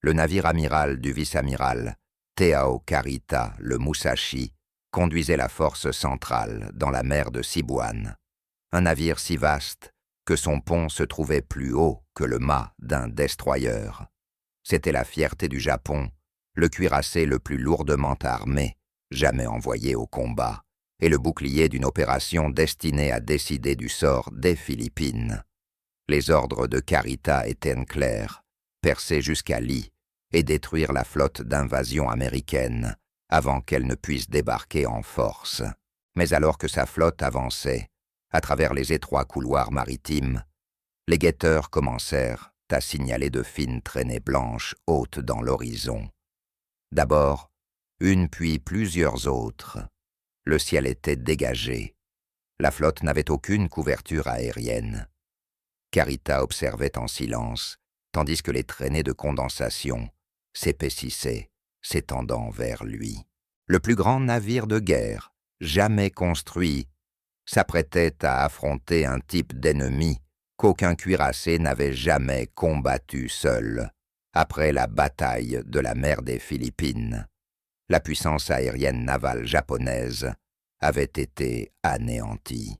le navire amiral du vice-amiral, Teao Karita, le Musashi, conduisait la force centrale dans la mer de Sibuan, un navire si vaste que son pont se trouvait plus haut que le mât d'un destroyer. C'était la fierté du Japon, le cuirassé le plus lourdement armé, jamais envoyé au combat, et le bouclier d'une opération destinée à décider du sort des Philippines. Les ordres de Karita étaient clairs, percer jusqu'à Lee et détruire la flotte d'invasion américaine avant qu'elle ne puisse débarquer en force. Mais alors que sa flotte avançait, à travers les étroits couloirs maritimes, les guetteurs commencèrent à signaler de fines traînées blanches hautes dans l'horizon. D'abord, une puis plusieurs autres. Le ciel était dégagé. La flotte n'avait aucune couverture aérienne. Karita observait en silence, tandis que les traînées de condensation s'épaississaient, s'étendant vers lui. Le plus grand navire de guerre, jamais construit, s'apprêtait à affronter un type d'ennemi qu'aucun cuirassé n'avait jamais combattu seul, après la bataille de la mer des Philippines. La puissance aérienne navale japonaise avait été anéantie.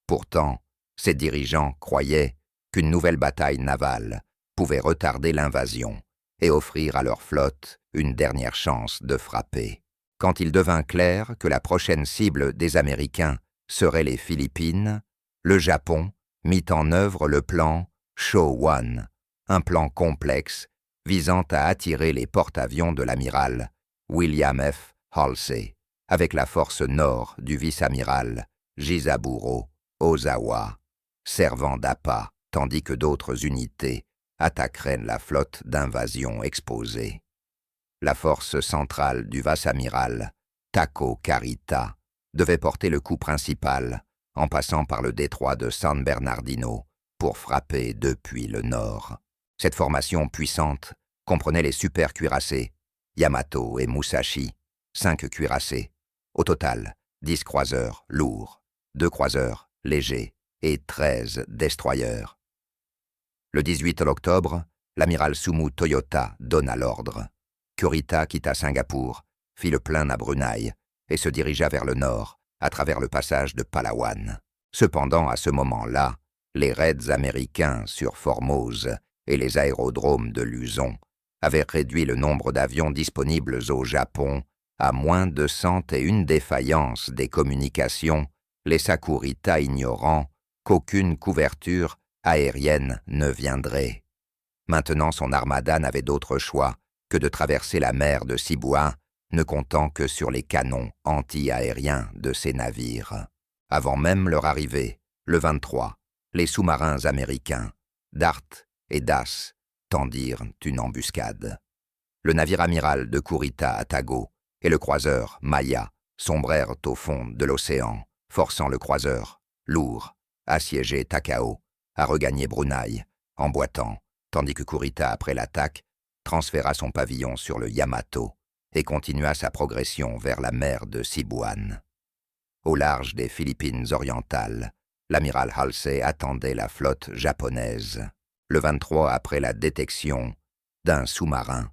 Pourtant, ses dirigeants croyaient qu'une nouvelle bataille navale pouvait retarder l'invasion et offrir à leur flotte une dernière chance de frapper. Quand il devint clair que la prochaine cible des Américains serait les Philippines, le Japon mit en œuvre le plan Showan, un plan complexe visant à attirer les porte-avions de l'amiral William F. Halsey, avec la force nord du vice-amiral Jisaburo Ozawa, servant d'appât, tandis que d'autres unités attaqueraient la flotte d'invasion exposée. La force centrale du vice-amiral Tako Karita devait porter le coup principal en passant par le détroit de San Bernardino pour frapper depuis le nord. Cette formation puissante comprenait les super cuirassés, Yamato et Musashi, 5 cuirassés. Au total, 10 croiseurs lourds, 2 croiseurs légers et 13 destroyers. Le 18 octobre, l'amiral Sumu Toyota donna l'ordre. Kurita quitta Singapour, fit le plein à Brunei et se dirigea vers le nord, à travers le passage de Palawan. Cependant, à ce moment-là, les raids américains sur Formose et les aérodromes de Luzon avaient réduit le nombre d'avions disponibles au Japon à moins de 101 défaillances des communications, laissa Kurita ignorant qu'aucune couverture aérienne ne viendrait. Maintenant, son armada n'avait d'autre choix que de traverser la mer de Sibuan, ne comptant que sur les canons anti-aériens de ses navires. Avant même leur arrivée, le 23, les sous-marins américains, Dart et Das, tendirent une embuscade. Le navire amiral de Kurita à Tago et le croiseur Maya sombrèrent au fond de l'océan, forçant le croiseur, lourd, assiégé Takao, à regagner Brunei, en boitant, tandis que Kurita, après l'attaque, transféra son pavillon sur le Yamato et continua sa progression vers la mer de Sibuan. Au large des Philippines orientales, l'amiral Halsey attendait la flotte japonaise. Le 23, après la détection d'un sous-marin,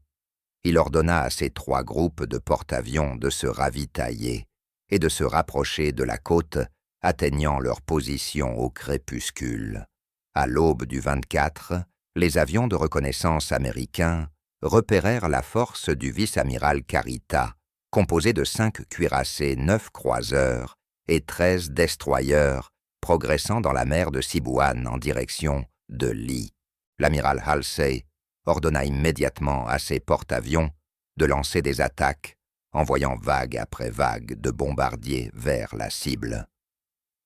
il ordonna à ses 3 groupes de porte-avions de se ravitailler et de se rapprocher de la côte, atteignant leur position au crépuscule. À l'aube du 24, les avions de reconnaissance américains repérèrent la force du vice-amiral Karita, composée de 5 cuirassés, 9 croiseurs et 13 destroyers, progressant dans la mer de Sibuan en direction de Lee. L'amiral Halsey ordonna immédiatement à ses porte-avions de lancer des attaques, envoyant vague après vague de bombardiers vers la cible.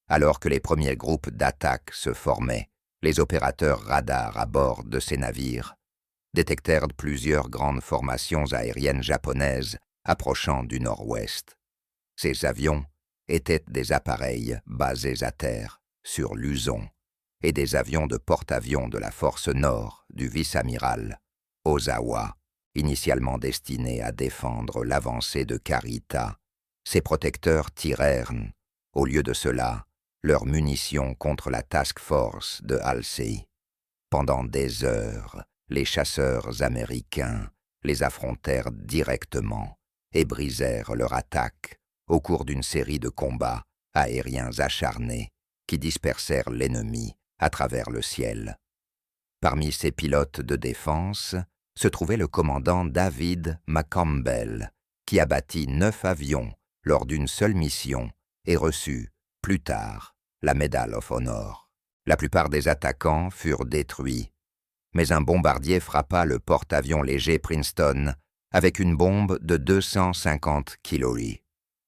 Alors que les premiers groupes d'attaque se formaient, les opérateurs radars à bord de ces navires détectèrent plusieurs grandes formations aériennes japonaises approchant du nord-ouest. Ces avions étaient des appareils basés à terre, sur Luzon, et des avions de porte-avions de la force nord du vice-amiral Ozawa, initialement destinés à défendre l'avancée de Karita. Ces protecteurs tirèrent, au lieu de cela, leurs munitions contre la task force de Halsey. Pendant des heures, les chasseurs américains les affrontèrent directement et brisèrent leur attaque au cours d'une série de combats aériens acharnés qui dispersèrent l'ennemi à travers le ciel. Parmi ces pilotes de défense se trouvait le commandant David McCampbell, qui abattit 9 avions lors d'une seule mission et reçut, plus tard, la Medal of Honor. La plupart des attaquants furent détruits, mais un bombardier frappa le porte-avions léger Princeton avec une bombe de 250 kilojoules.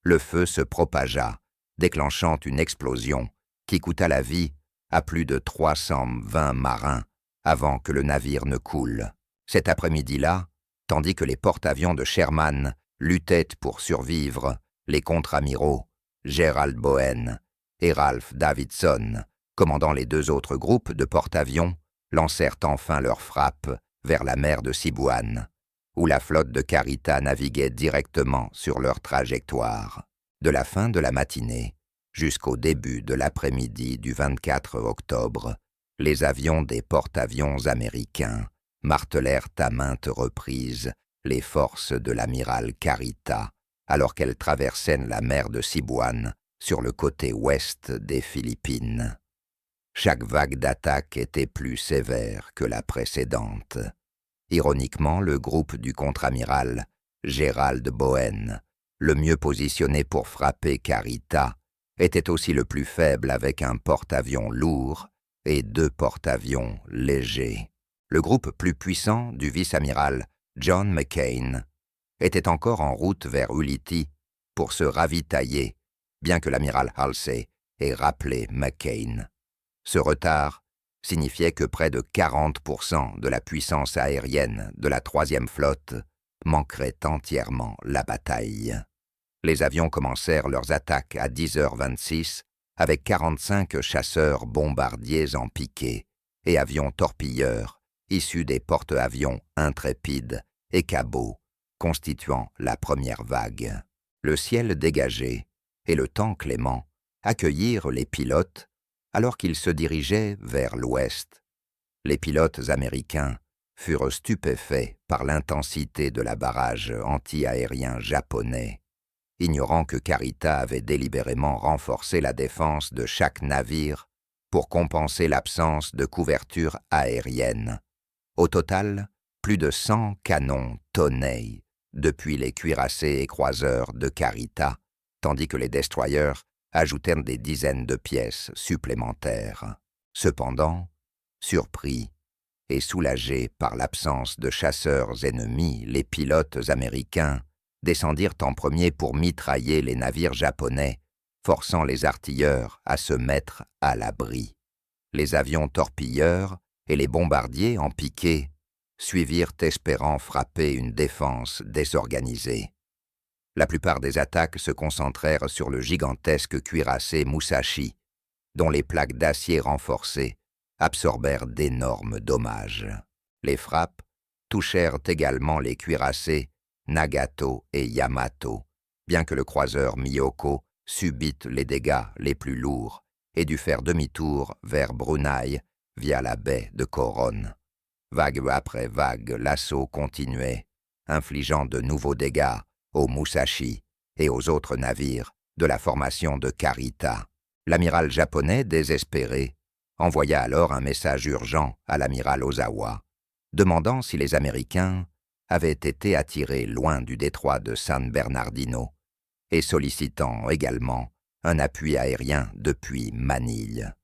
Le feu se propagea, déclenchant une explosion qui coûta la vie à plus de 320 marins avant que le navire ne coule. Cet après-midi-là, tandis que les porte-avions de Sherman luttaient pour survivre, les contre-amiraux Gerald Bowen et Ralph Davidson, commandant les 2 autres groupes de porte-avions, lancèrent enfin leurs frappes vers la mer de Sibuan, où la flotte de Carita naviguait directement sur leur trajectoire. De la fin de la matinée jusqu'au début de l'après-midi du 24 octobre, les avions des porte-avions américains martelèrent à maintes reprises les forces de l'amiral Carita alors qu'elles traversaient la mer de Sibuan sur le côté ouest des Philippines. Chaque vague d'attaque était plus sévère que la précédente. Ironiquement, le groupe du contre-amiral Gerald Bowen, le mieux positionné pour frapper Carita, était aussi le plus faible avec un porte-avions lourd et 2 porte-avions légers. Le groupe plus puissant du vice-amiral John McCain était encore en route vers Ulithi pour se ravitailler, bien que l'amiral Halsey ait rappelé McCain. Ce retard signifiait que près de 40% de la puissance aérienne de la 3e flotte manquerait entièrement la bataille. Les avions commencèrent leurs attaques à 10h26 avec 45 chasseurs bombardiers en piqué et avions torpilleurs issus des porte-avions Intrépide et Cabot, constituant la première vague. Le ciel dégagé et le temps clément accueillirent les pilotes alors qu'ils se dirigeaient vers l'ouest. Les pilotes américains furent stupéfaits par l'intensité de la barrage anti-aérien japonais, ignorant que Carita avait délibérément renforcé la défense de chaque navire pour compenser l'absence de couverture aérienne. Au total, plus de 100 canons tonnaient depuis les cuirassés et croiseurs de Carita, tandis que les destroyers ajoutèrent des dizaines de pièces supplémentaires. Cependant, surpris et soulagés par l'absence de chasseurs ennemis, les pilotes américains descendirent en premier pour mitrailler les navires japonais, forçant les artilleurs à se mettre à l'abri. Les avions torpilleurs et les bombardiers en piqué suivirent espérant frapper une défense désorganisée. La plupart des attaques se concentrèrent sur le gigantesque cuirassé Musashi, dont les plaques d'acier renforcées absorbèrent d'énormes dommages. Les frappes touchèrent également les cuirassés Nagato et Yamato, bien que le croiseur Miyoko subît les dégâts les plus lourds et dut faire demi-tour vers Brunei via la baie de Coron. Vague après vague, l'assaut continuait, infligeant de nouveaux dégâts aux Musashi et aux autres navires de la formation de Carita. L'amiral japonais, désespéré, envoya alors un message urgent à l'amiral Ozawa, demandant si les Américains avaient été attirés loin du détroit de San Bernardino et sollicitant également un appui aérien depuis Manille.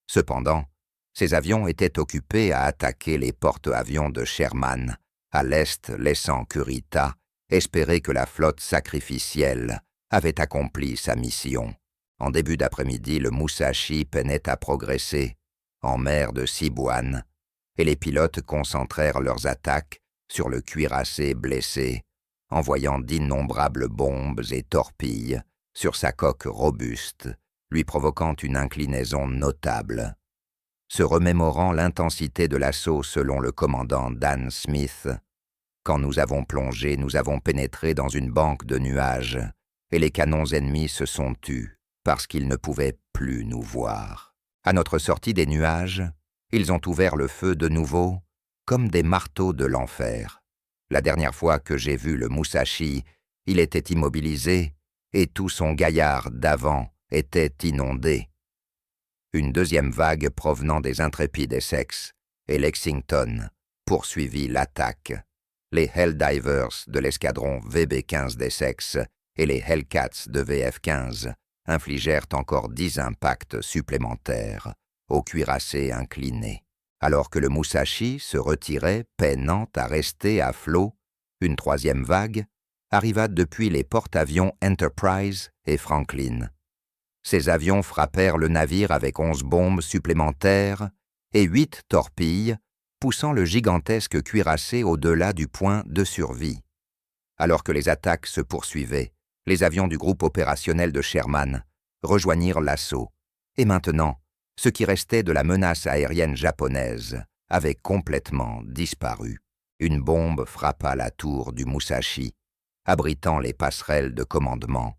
Cependant, ces avions étaient occupés à attaquer les porte-avions de Sherman à l'est, laissant Kurita espérer que la flotte sacrificielle avait accompli sa mission. En début d'après-midi, le Musashi peinait à progresser en mer de Sibuan et les pilotes concentrèrent leurs attaques sur le cuirassé blessé, envoyant d'innombrables bombes et torpilles sur sa coque robuste, lui provoquant une inclinaison notable. Se remémorant l'intensité de l'assaut selon le commandant Dan Smith, « Quand nous avons plongé, nous avons pénétré dans une banque de nuages, et les canons ennemis se sont tus, parce qu'ils ne pouvaient plus nous voir. À notre sortie des nuages, ils ont ouvert le feu de nouveau, comme des marteaux de l'enfer. La dernière fois que j'ai vu le Musashi, il était immobilisé et tout son gaillard d'avant était inondé. Une deuxième vague provenant des intrépides Essex et Lexington poursuivit l'attaque. Les Helldivers de l'escadron VB-15 d'Essex et les Hellcats de VF-15 infligèrent encore 10 impacts supplémentaires aux cuirassés inclinés. Alors que le Musashi se retirait, peinant à rester à flot, une troisième vague arriva depuis les porte-avions Enterprise et Franklin. Ces avions frappèrent le navire avec 11 bombes supplémentaires et 8 torpilles, poussant le gigantesque cuirassé au-delà du point de survie. Alors que les attaques se poursuivaient, les avions du groupe opérationnel de Sherman rejoignirent l'assaut. Et maintenant, ce qui restait de la menace aérienne japonaise avait complètement disparu. Une bombe frappa la tour du Musashi, abritant les passerelles de commandement,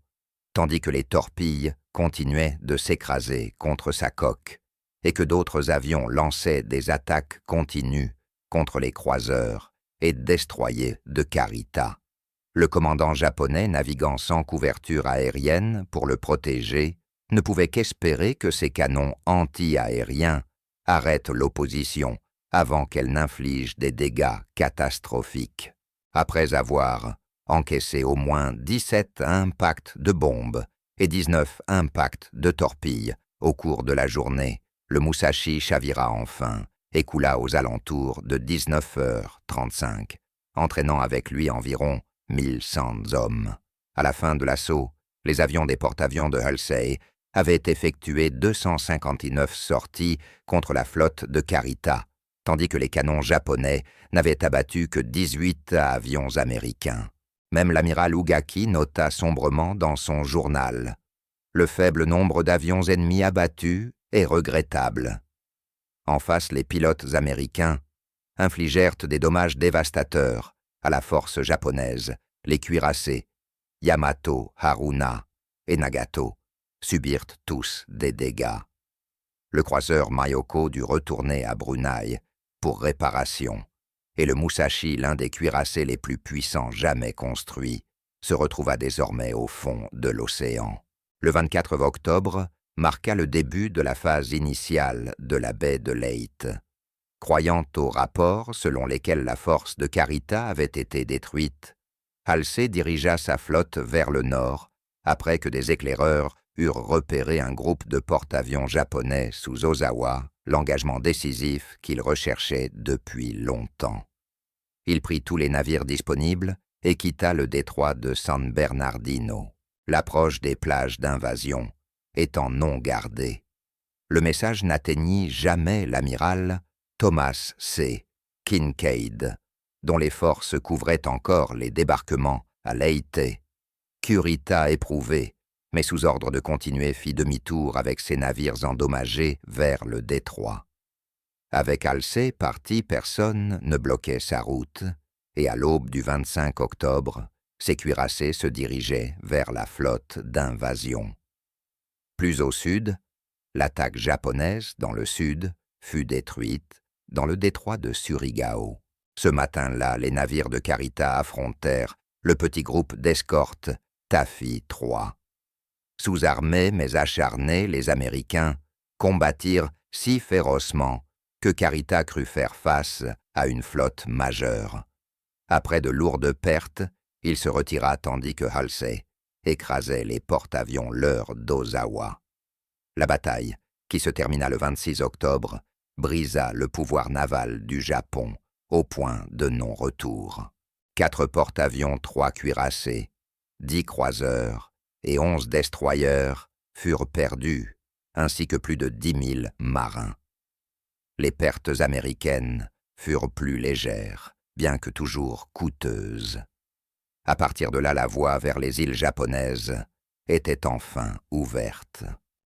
tandis que les torpilles continuaient de s'écraser contre sa coque et que d'autres avions lançaient des attaques continues contre les croiseurs et destroyers de Karita. Le commandant japonais, naviguant sans couverture aérienne pour le protéger, ne pouvait qu'espérer que ses canons anti-aériens arrêtent l'opposition avant qu'elle n'inflige des dégâts catastrophiques. Après avoir encaissé au moins 17 impacts de bombes et 19 impacts de torpilles au cours de la journée, le Musashi chavira enfin et coula aux alentours de 19h35, entraînant avec lui environ 1100 hommes. À la fin de l'assaut, les avions des porte-avions de Halsey avaient effectué 259 sorties contre la flotte de Karita, tandis que les canons japonais n'avaient abattu que 18 avions américains. Même l'amiral Ugaki nota sombrement dans son journal « Le faible nombre d'avions ennemis abattus est regrettable ». En face, les pilotes américains infligèrent des dommages dévastateurs à la force japonaise. Les cuirassés, Yamato, Haruna et Nagato, subirent tous des dégâts. Le croiseur Mayoko dut retourner à Brunei pour réparation, et le Musashi, l'un des cuirassés les plus puissants jamais construits, se retrouva désormais au fond de l'océan. Le 24 octobre marqua le début de la phase initiale de la baie de Leyte. Croyant aux rapports selon lesquels la force de Karita avait été détruite, Halsey dirigea sa flotte vers le nord, après que des éclaireurs eurent repéré un groupe de porte-avions japonais sous Ozawa, l'engagement décisif qu'il recherchait depuis longtemps. Il prit tous les navires disponibles et quitta le détroit de San Bernardino, l'approche des plages d'invasion étant non gardée. Le message n'atteignit jamais l'amiral Thomas C. Kincaid, dont les forces couvraient encore les débarquements à Leyte. Kurita, éprouvé, mais sous ordre de continuer, fit demi-tour avec ses navires endommagés vers le détroit. Avec Halsey parti, personne ne bloquait sa route, et à l'aube du 25 octobre, ses cuirassés se dirigeaient vers la flotte d'invasion. Plus au sud, l'attaque japonaise, dans le sud, fut détruite dans le détroit de Surigao. Ce matin-là, les navires de Karita affrontèrent le petit groupe d'escorte Taffy 3. Sous-armés mais acharnés, les Américains combattirent si férocement que Karita crut faire face à une flotte majeure. Après de lourdes pertes, il se retira tandis que Halsey écrasait les porte-avions leurres d'Ozawa. La bataille, qui se termina le 26 octobre, brisa le pouvoir naval du Japon au point de non-retour. 4 porte-avions, 3 cuirassés, 10 croiseurs et 11 destroyers furent perdus, ainsi que plus de 10 000 marins. Les pertes américaines furent plus légères, bien que toujours coûteuses. À partir de là, la voie vers les îles japonaises était enfin ouverte.